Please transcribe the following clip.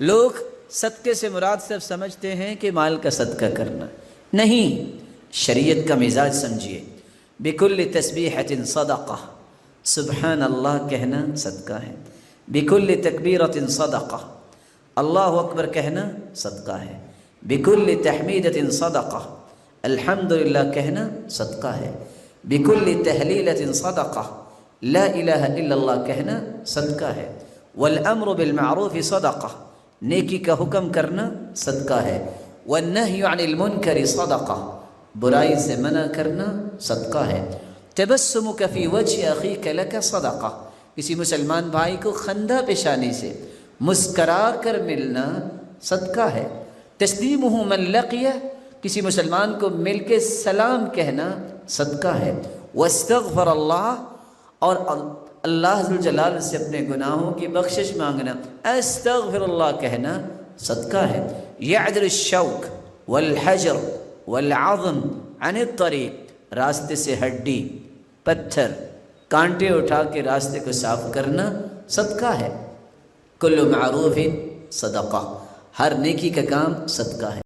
لوگ صدقے سے مراد صرف سمجھتے ہیں کہ مال کا صدقہ کرنا، نہیں، شریعت کا مزاج سمجھیے۔ بکل تسبیحۃ صدقہ، سبحان اللہ کہنا صدقہ ہے۔ بکل تکبیرۃ صدقہ، اللہ اکبر کہنا صدقہ ہے۔ بکل تحمیدۃ صدقہ، الحمدللہ کہنا صدقہ ہے۔ بکل تہلیلۃ صدقہ، لا الہ الا اللہ کہنا صدقہ ہے۔ والامر بالمعروف صدقہ، نیکی کا حکم کرنا صدقہ ہے۔ والنہی عن المنکر صدقہ، برائی سے منع کرنا صدقہ ہے۔ تبسمک فی وجہ اخیک لک صدقہ، کسی مسلمان بھائی کو خندہ پیشانی سے مسکرا کر ملنا صدقہ ہے۔ تسلیمہ من لقیہ، کسی مسلمان کو مل کے سلام کہنا صدقہ ہے۔ واستغفر اللہ، اور اللہ ذوالجلال سے اپنے گناہوں کی بخشش مانگنا، استغفر اللہ کہنا صدقہ ہے۔ یعدل الشوک والحجر والعظم عن الطریق، راستے سے ہڈی، پتھر، کانٹے اٹھا کے راستے کو صاف کرنا صدقہ ہے۔ کل معروف صدقہ، ہر نیکی کا کام صدقہ ہے۔